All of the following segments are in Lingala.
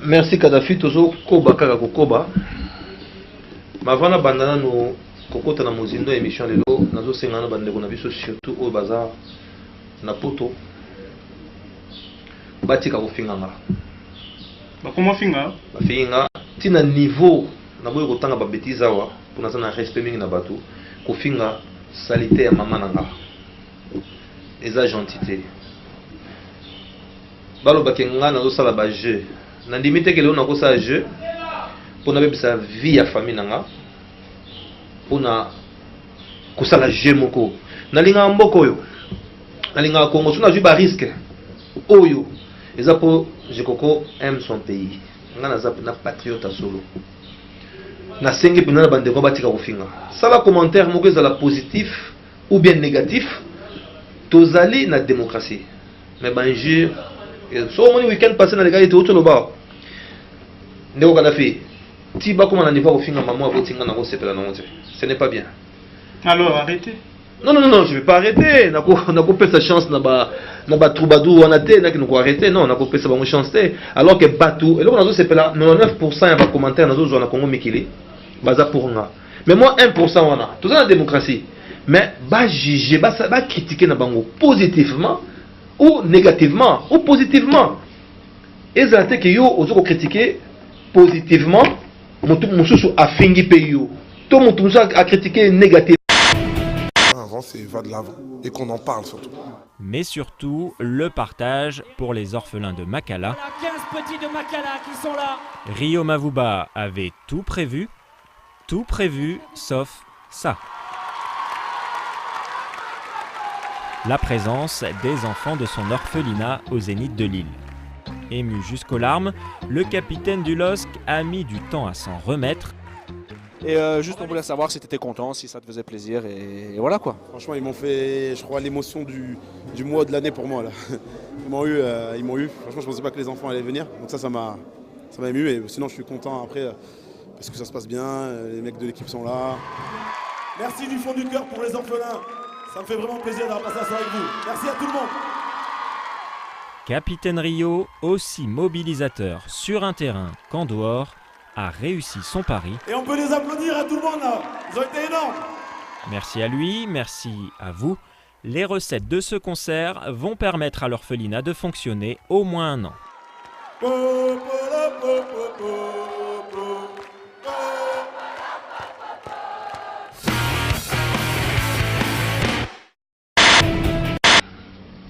Merci Kadhafi tozo koba kaka kokoba. Mavana bandana no kokota na mozindo émission lelo nazo senga na bande na biso surtout au bazar na poto. Batika ko finganga. Ba comment finga? Ba finga tina niveau na boyo kotanga ba bêtise awa pour na respect mingi na batu ko finga salité ya mama nanga. Eza gentillité. Balo bakenga nazo sala ba jeu. Na limite que na ko sa jeu pour na bebisa vie ya famille nanga. Pour na ko sala jeu moko. Na linga mboko yo. Na linga Congo so na ju ba risque. Oyo. Eza po Jekoko aime son pays. Nga na zap na patriote solo. Na sengi pina na bande ko batika ko finga. Sala commentaire moko ezala positif ou bien négatif. Tozali na démocratie. Mais banjir so moni week-end passé na legalité auto loba. Ndeko Kadhafi. Ti ba comment na niveau ko finga maman ko tinga na ko sepela na onte. Ce n'est pas bien. Alors arrêtez. Non, je vais pas arrêter. On a coupé sa chance na ba troubadour on a été na qui nous arrêter. Non, on a coupé sa bonne chance. Alors que Batou, et là on a c'est là 99% va commentaire dans zone Congo Mikili. Baza pour nga. Mais moi 1% on a. Tout ça la démocratie. Mais ba juger, ba critiquer na bango positivement ou négativement ou positivement. Et ça que yo ozo critiquer positivement, mususu afingi pe yo. Tout mususu a critiquer négativement. C'est va de l'avant et qu'on en parle surtout. Mais surtout, le partage pour les orphelins de Makala. Voilà 15 petits de Makala qui sont là. Rio Mavuba avait tout prévu sauf ça. La présence des enfants de son orphelinat au Zénith de Lille. Ému jusqu'aux larmes, le capitaine du LOSC a mis du temps à s'en remettre. Et juste on voulait savoir si tu étais content, si ça te faisait plaisir et voilà quoi. Franchement ils m'ont fait, je crois, l'émotion du mois de l'année pour moi là. Ils m'ont eu. Franchement je pensais pas que les enfants allaient venir, donc ça m'a ému et sinon je suis content après parce que ça se passe bien, les mecs de l'équipe sont là. Merci du fond du cœur pour les orphelins, ça me fait vraiment plaisir d'avoir passé ça avec vous. Merci à tout le monde. Capitaine Rio, aussi mobilisateur sur un terrain qu'en dehors, a réussi son pari. Et on peut les applaudir à tout le monde là, ils ont été énormes. Merci à lui, merci à vous. Les recettes de ce concert vont permettre à l'orphelinat de fonctionner au moins un an.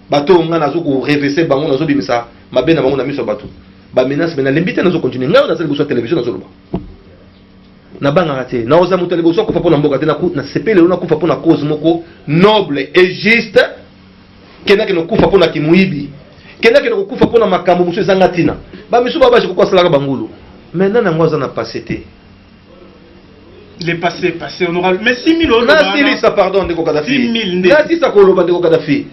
Bateau nga nazo ko réverser bango nazo bimisa mabe na bango na miso bateau. Ba menace mais na lembité nazo continuer nga na sala boso télévision nazo loba. Na banga raté na oza mutale boso ko fa pona mboka te na sepele na kufa pona cause moko noble et juste kena ke no kufa pona kimuibi kena ke no kufa pona makambo muso ezanga tina ba miso ba je ko sala bangulu maintenant na ngoza na passé te Les passés honorable mais 6000 euros na sili ça pardon ndeko Kadhafi 6000 na sisa ko loba ndeko Kadhafi.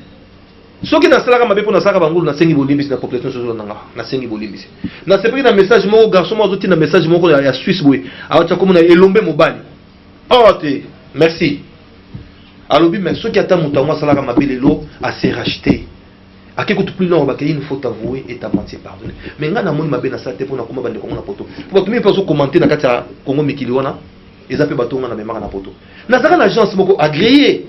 Soki na salaka mabe pona salaka bangulu na sengi bolimbisi na population sozo nanga na sengi bolimbisi na sepeki na message moko garçon mo azoti na message moko ya Suisse boy awacha komona elombe mobali te merci alobi mais soki ata muta mo salaka mabe lelo a se racheter akeko tout plus long ba qu'il faut avouer et t'amener pardonner mais nga na moni mabe na sate pona koma bande kongo na poto pour tout pas commenter na kati ya Congo Mikili wana ezape batonga na memaka na poto na zaka na agence moko agréé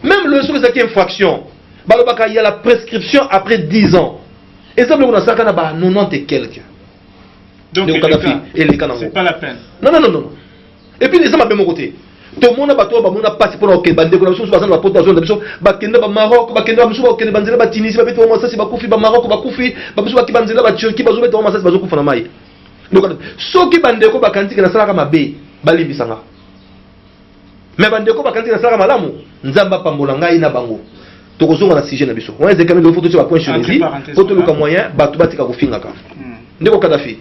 même le soki zaki infraction. Il y a la prescription après 10 ans. Et ça, on a 90 et quelques. Donc, c'est pas la peine. Non. Et puis, les gens m'ont côté. Tout le monde a passé pour le Maroc, Tunisie, Maroc, Turquie, donc, ceux qui bandeko bakanti na salaka mabe balimbisanga. Mais bandeko bakanti na salaka malamu, nzamba pambola ngai na bango. Tokozonga na sujet na biso. On est quand même le photo sur la point sur les photo le moyen batu batika kofinga ka. Ndeko Kadhafi.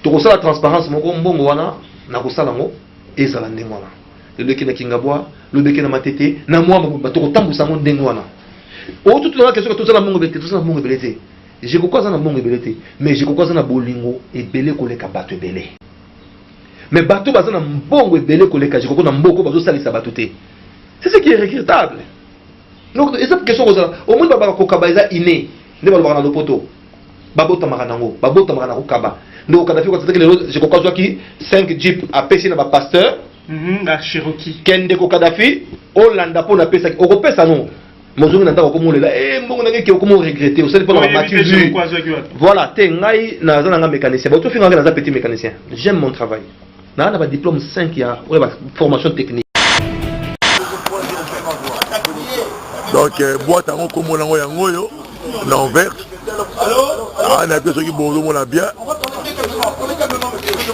Tokosala transparence moko mbongo wana na kosala ngo ezala ndenge wana. Le beki na kingabwa, le beki na matete, na mwa bato kotambusa ngo ndenge wana. O tout la question que tout ça na mbongo belete, tout ça na mbongo belete. Je kokoza na mbongo belete, mais je kokoza na bolingo ebele koleka bato ebele. Mais bato baza na mbongo ebele koleka je kokoza na mboko bazo salisa bato te. C'est ce qui est regrettable. Donc, et cette question, au moins, il va y avoir inné. Il va y avoir un poteau. babota maranango babota maranango kaba ndo Kadhafi kwa tsatakile je kokazwa ki 5 jeep a pesi na ba pasteur la Cherokee kende ko Kadhafi Hollanda po na pesa oko pesa non mozungu na ndako komolela mbongo na ngeki okomo regretter osali po na mature voilà te ngai na zana nga mécanicien ba to finga na za petit mécanicien j'aime mon travail na ba diplôme 5 ya ou ba formation technique. Donc boîte en comme on a ngoyo l'envers on a que ceux qui bonjour mon bien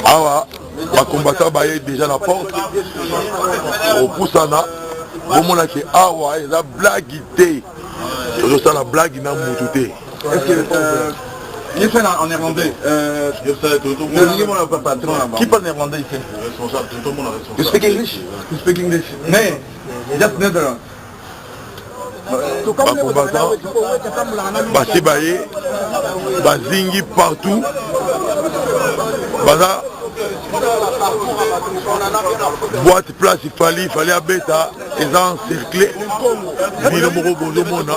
ah va combattre bailler déjà la porte au poussana bon mon a que ah ouais la blague té je ça la blague n'a moutouté est-ce que il fait en néerlandais qui parle néerlandais ici responsable tout le monde responsable. You speak English? You speak English? Mais just Netherlands. Combattant, Basebaye, Bazingi partout, Baza, boîte place, il fallait à bêta, ils ont encerclé, Bilomoro Bondomona,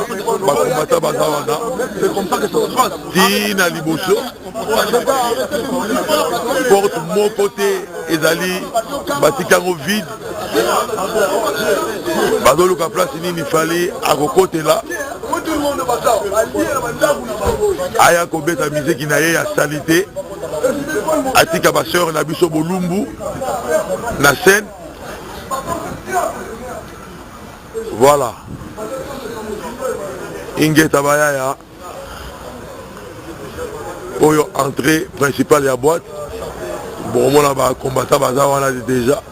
Bakomata Bazawana, c'est comme ça que ça se passe. Tina Liboso, porte mon côté, Ezali, Batikaro vide. Bazolo ka place il fallait à côté là aya ko beta musique na ya salité atika ba sœur na biso bolumbu na scène voilà ingeta bayaya oyo entrée principale ya boîte bon mona ba combattant baza wana déjà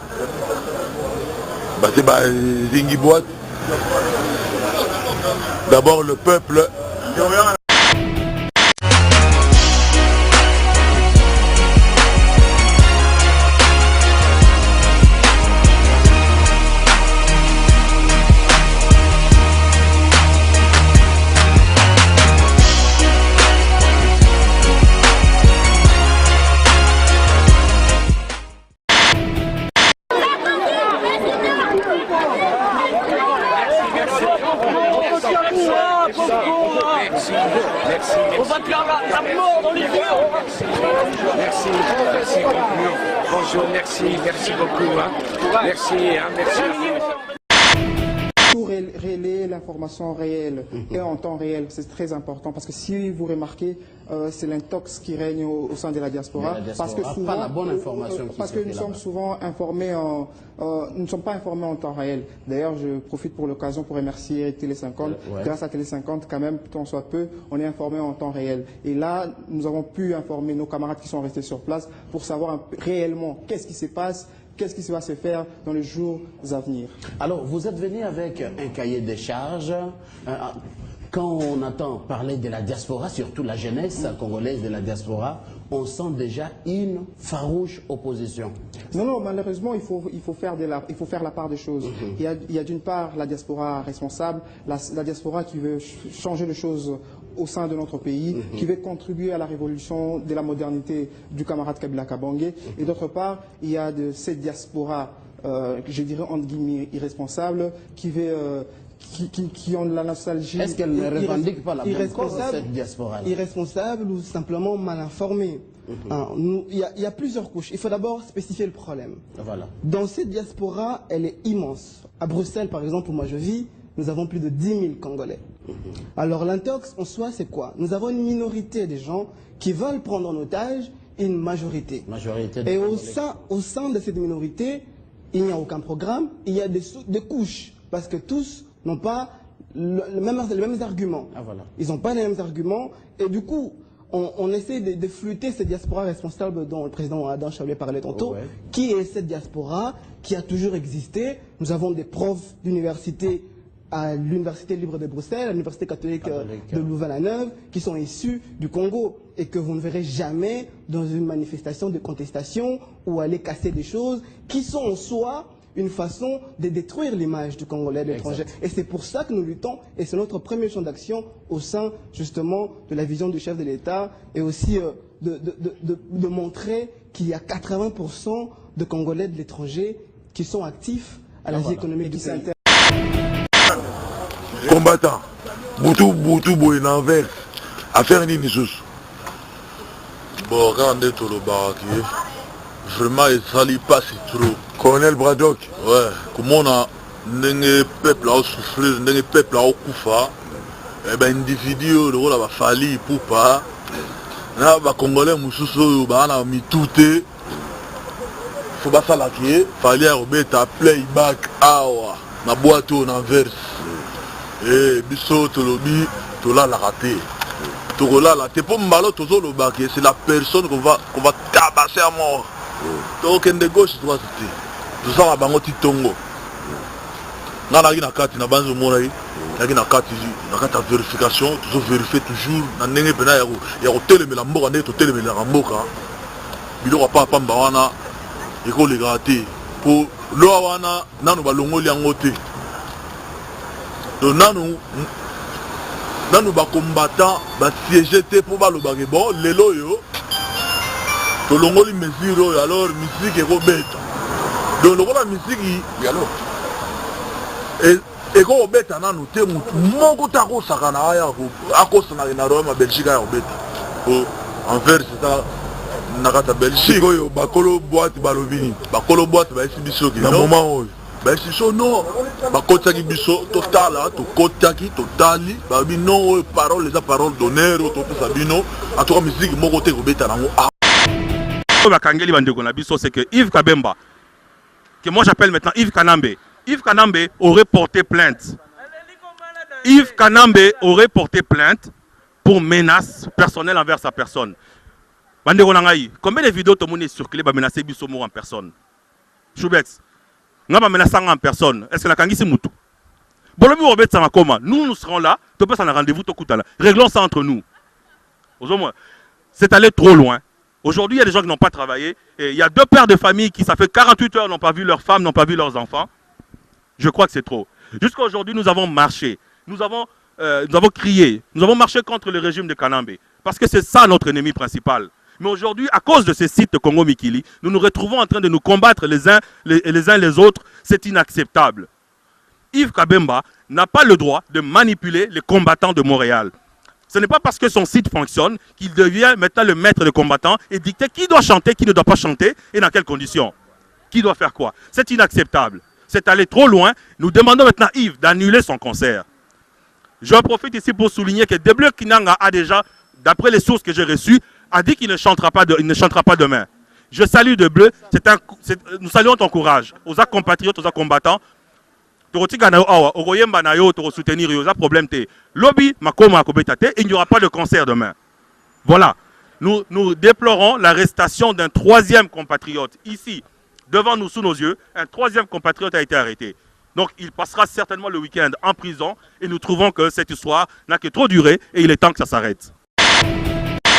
c'est Zingi boîte. D'abord le peuple. On va te faire la mort dans les yeux. Merci beaucoup. Bonjour, merci beaucoup. Hein. Merci. Relayer l'information réelle et en temps réel, c'est très important parce que si vous remarquez, c'est l'intox qui règne au sein de la diaspora. Parce que souvent, pas la bonne information parce que nous sommes souvent informés nous ne sommes pas informés en temps réel. D'ailleurs, je profite pour l'occasion pour remercier Télé 50. Grâce à Télé 50, quand même, tant soit peu, on est informé en temps réel. Et là, nous avons pu informer nos camarades qui sont restés sur place pour savoir réellement qu'est-ce qui se passe, qu'est-ce qui va se faire dans les jours à venir. Alors, vous êtes venu avec un cahier de charges. Quand on entend parler de la diaspora, surtout la jeunesse congolaise de la diaspora, on sent déjà une farouche opposition. Non, malheureusement, il faut faire la part des choses. Il y a d'une part la diaspora responsable, la diaspora qui veut changer les choses au sein de notre pays, qui veut contribuer à la révolution de la modernité du camarade Kabila Kabange. Et d'autre part, il y a de cette diaspora, je dirais entre guillemets, irresponsable, qui ont de la nostalgie. Est-ce qu'elle ne revendique pas la bonne cause de cette diaspora? Irresponsable ou simplement mal informée. Il y a plusieurs couches. Il faut d'abord spécifier le problème. Voilà. Dans cette diaspora, elle est immense. À Bruxelles, par exemple, où moi je vis, nous avons plus de 10 000 Congolais. Alors l'intox, en soi, c'est quoi? Nous avons une minorité de gens qui veulent prendre en otage une majorité. Et au sein de cette minorité, il n'y a aucun programme, il y a des couches. Parce que tous n'ont pas les mêmes arguments. Ils n'ont pas les mêmes arguments. Et du coup, on essaie de flûter cette diaspora responsable dont le président Adam Chablé parlait tantôt. Qui est cette diaspora qui a toujours existé? Nous avons des profs d'université à l'Université libre de Bruxelles, à l'Université catholique de Louvain-la-Neuve, qui sont issus du Congo et que vous ne verrez jamais dans une manifestation de contestation ou aller casser des choses qui sont en soi une façon de détruire l'image du Congolais de l'étranger. Et c'est pour ça que nous luttons, et c'est notre premier champ d'action au sein justement de la vision du chef de l'État, et aussi de montrer qu'il y a 80% de Congolais de l'étranger qui sont actifs à la vie économique du pays. Combattant, Boutou Boy l'envers, affaire Nini Sous. Bon, regardez tout le baraki. Vraiment, il s'allie pas si trop. Colonel Braddock. Ouais, comment on a un peuple à souffrir, un peuple à koufa. Eh ben, individu, le rôle a fallu pour pas. Là, les Congolais, ils ont mis tout. Il faut pas ça là qui fallait remettre playback awa. Na boîte ou na verse. Et biso to lobi to la raté. To la raté pour mbalo to zo lobaki, c'est la personne qu'on va tabasser à mort. Donc en de gauche toi c'était. Tout ça va bango titongo. Na na kati na banzo morai. Na kati na vérification, tu vérifier toujours na ndenge pena ya ko telemela mboka ndenge to telemela mboka. Biloko pa pamba wana eko le raté. Pour lo wana nanu balongoli yango te. Donc nanu ba combattant ba siéger te pour ba lobake bon lelo yo to longoli mesure yo alors musique eko beta. Donc lokola musique yalo et ko beta nanu te moko ta ko sakana ya ko akosana na Roma Belgique ya beta. Envers c'est nakata Belgique oyo bakolo boîte balobini bakolo boîte ba esi biso ki na moment oyo ba esi so non bakotaki biso totala to kotaki totali ba bi non parole les paroles d'honneur to pesa bino en tout cas musique moko te ko beta nango ba kangeli bandeko na biso c'est que Yves Kabemba que moi j'appelle maintenant Yves Kanambe aurait porté plainte. Yves Kanambe aurait porté plainte pour menace personnelle envers sa personne. Combien de vidéos tout le monde est circulé pour menacer Bissomo en personne? Choubex, nous avons menacé en personne. Est-ce que la Kangi c'est moutou? Nous serons là, tu peux faire un rendez-vous, réglons ça entre nous. C'est allé trop loin. Aujourd'hui, il y a des gens qui n'ont pas travaillé. Et il y a deux pères de famille qui, ça fait 48 heures, n'ont pas vu leurs femmes, n'ont pas vu leurs enfants. Je crois que c'est trop. Jusqu'à aujourd'hui, nous avons marché. Nous avons crié. Nous avons marché contre le régime de Kanambe. Parce que c'est ça notre ennemi principal. Mais aujourd'hui, à cause de ces sites de Congo Mikili, nous nous retrouvons en train de nous combattre les uns les autres. C'est inacceptable. Yves Kabemba n'a pas le droit de manipuler les combattants de Montréal. Ce n'est pas parce que son site fonctionne qu'il devient maintenant le maître des combattants et dicter qui doit chanter, qui ne doit pas chanter et dans quelles conditions. Qui doit faire quoi. C'est inacceptable. C'est allé trop loin. Nous demandons maintenant à Yves d'annuler son concert. Je profite ici pour souligner que Debleu Kinanga a déjà, d'après les sources que j'ai reçues, a dit qu'il ne chantera pas demain. Je salue Debleu, nous saluons ton courage. Aux compatriotes, aux combattants, soutenir, problème lobby, il n'y aura pas de concert demain. Voilà. Nous déplorons l'arrestation d'un troisième compatriote. Ici, devant nous, sous nos yeux, un troisième compatriote a été arrêté. Donc il passera certainement le week-end en prison et nous trouvons que cette histoire n'a que trop duré et il est temps que ça s'arrête.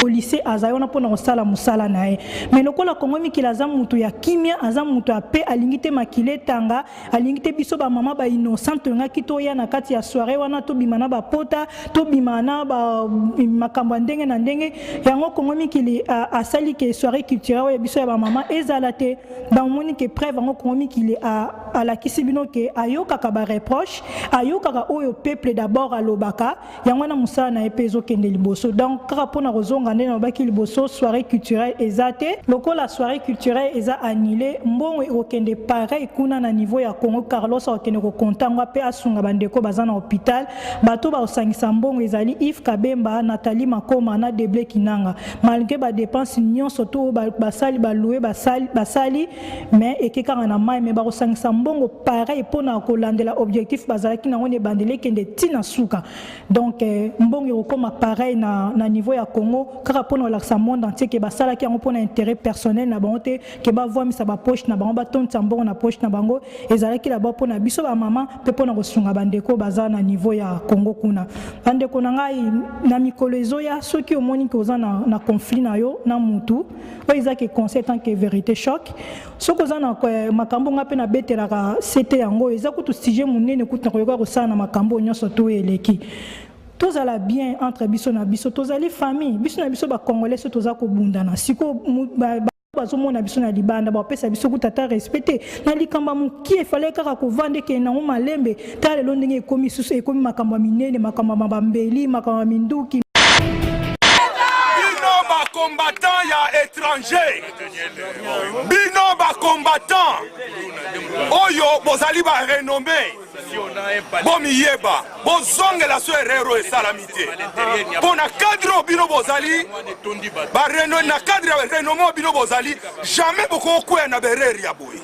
Au lycée azayona pona osala musala nae mais lokola Kongo mikila za mutu ya kimia aza mutu ape alingite makile tanga alingite biso ba mama ba innocente nga kitoya na kati ya soirée wana to bimana ba pota to bimana ba makambo ndenge na ndenge yango Kongo mikili asali ke soirée culturelle ya biso ya ba mama ezalate dans moni ke preuve ngo Kongo mikili a la kisibino ke ayoka ka ba reproche ayoka ka oyo peuple d'abord alobaka yango na musala na epezo kende liboso donc rapona rozonga soirée culturelle ezate loko la soirée culturelle eza annulée mbongo okende pareil kuna na niveau ya Congo Carlos okende ko kontangwa pe asunga bandeko bazana hôpital bato ba osangisa mbongo ezali Yves Kabemba Nathalie Makoma na Debleu Kinanga malgré ba dépenses nyonso to basali ba louer basali mais ekekanga na mai mais ba osangisa mbongo pareil pona ko landela objectif bazalaki na ngone bandele kende tina suka donc mbongo okoma pareil na niveau ya Congo car pour le monde entier que basala qui ont pour intérêt personnel na bango te que ba voir mi sa ba poche na bango ba ton tambongo na poche na bango ezala ki la ba pour na biso ba maman pe pour na kosunga bandeko baza na niveau ya Congo kuna bandeko na ngai na mikolo ezoya ceux qui au moni ko za na conflit na yo na mutu o ezaki conseil tant que vérité choc ce ko za na makambo ngape na betela ka c'était yango ezakutu sujet munene kutu ko yoka ko sana makambo nyonso to eleki tous à la bien entre biso na biso tous à les familles biso na biso ba congolais tous à ko bundana siko bazomona biso na libanda ba pesa biso kutata respecter na likamba muki il fallait kaka ko vendre ke na malembe ta le ndenge ekomi susu ekomi makamba minene makamba mabambeli makamba minduki bino ba combattant ya danger. Bino ba combattant. Oyo bozali ba renommé. Bomi yeba. Bozonge la so erreur et salamité. Pona cadre bino bozali. Ba renommé na cadre renommé bino bozali. Jamais beaucoup kwa na bereri ya boy.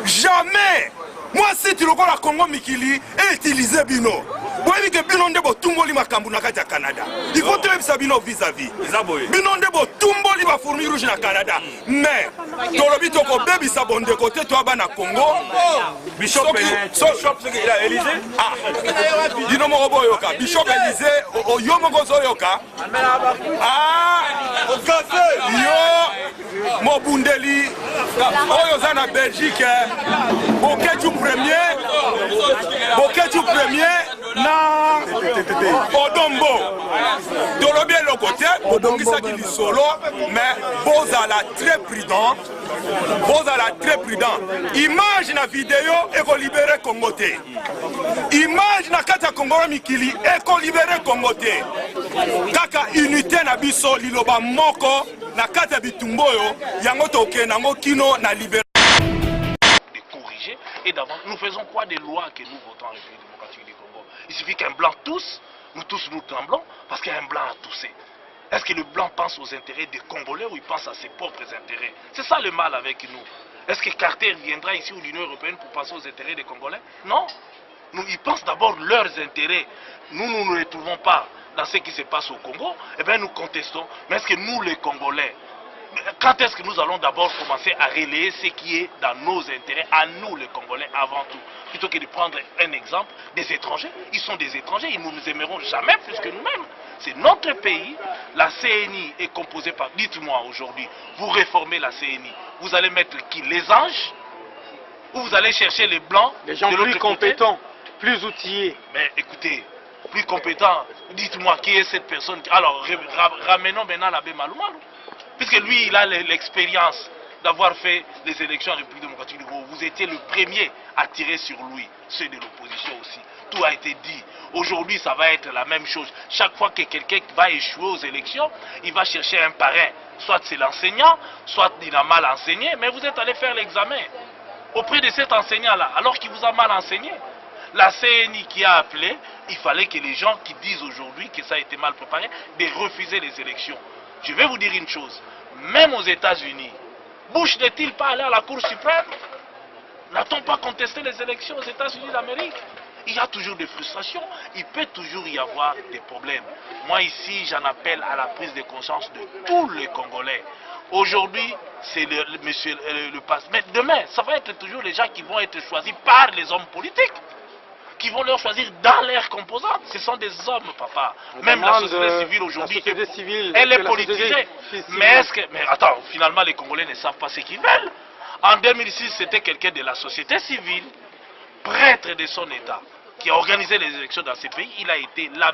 Jamais. Moi si tu le la Congo Mikili et utiliser bino. Boy que bino ndebo tumboli makambu na kati ya Canada. Il faut te ça bino vis-à-vis. Bino ndebo tumboli ba fourmi rouge na Canada. Mais tolobi toko baby sa bonde côté toi ba na Congo. Bishop Élysée. Ah. Dino mo boyoka. Bishop Élysée o yo mo gozoyoka. Ah. Yo mo bundeli. Oyo za na Belgique. Boketu premier. Boketu premier. Na Odombo. Tolobi le côté, Odombi ça qui solo, mais Bozala très prudent. Bozala très prudent. Imagine la vidéo et qu'on libère Congoté. Imagine la carte Congo Mikili et qu'on libère Congoté. Kaka unité na biso liloba moko na carte bitumboyo yango toke nango kino na libérer. De corriger et d'avant nous faisons quoi des lois que nous votons en République démocratique du Congo? Il suffit qu'un blanc tousse, nous tous nous tremblons parce qu'un blanc a toussé. Est-ce que le blanc pense aux intérêts des Congolais ou il pense à ses propres intérêts? C'est ça le mal avec nous. Est-ce que Carter viendra ici ou l'Union européenne pour penser aux intérêts des Congolais? Non. Ils pensent d'abord leurs intérêts. Nous ne nous retrouvons pas dans ce qui se passe au Congo. Eh bien nous contestons. Mais est-ce que nous les Congolais, quand est-ce que nous allons d'abord commencer à relayer ce qui est dans nos intérêts, à nous les Congolais avant tout? Plutôt que de prendre un exemple des étrangers. Ils sont des étrangers, ils ne nous aimeront jamais plus que nous-mêmes. C'est notre pays. La CNI est composée par... Dites-moi aujourd'hui, vous réformez la CNI. Vous allez mettre qui? Les anges? Ou vous allez chercher les blancs? Les gens plus compétents, plus outillés. Mais écoutez, plus compétents, dites-moi qui est cette personne. Alors, ramenons maintenant l'abbé Maloumalou. Puisque lui, il a l'expérience d'avoir fait les élections en République démocratique du Congo. Vous étiez le premier à tirer sur lui, ceux de l'opposition aussi. Tout a été dit. Aujourd'hui, ça va être la même chose. Chaque fois que quelqu'un va échouer aux élections, il va chercher un parrain. Soit c'est l'enseignant, soit il a mal enseigné, mais vous êtes allé faire l'examen auprès de cet enseignant-là, alors qu'il vous a mal enseigné. La CNI qui a appelé, il fallait que les gens qui disent aujourd'hui que ça a été mal préparé, de refuser les élections. Je vais vous dire une chose, même aux États-Unis, Bush n'est-il pas allé à la Cour suprême? N'a-t-on pas contesté les élections aux États-Unis d'Amérique? Il y a toujours des frustrations, il peut toujours y avoir des problèmes. Moi ici, j'en appelle à la prise de conscience de tous les Congolais. Aujourd'hui, c'est le passé. Mais demain, ça va être toujours les gens qui vont être choisis par les hommes politiques, qui vont leur choisir dans leurs composantes. Ce sont des hommes, papa. Même la société civile aujourd'hui, elle est politisée. Mais attends, finalement, les Congolais ne savent pas ce qu'ils veulent. En 2006, c'était quelqu'un de la société civile, prêtre de son État, qui a organisé les élections dans ces pays. Il a été là.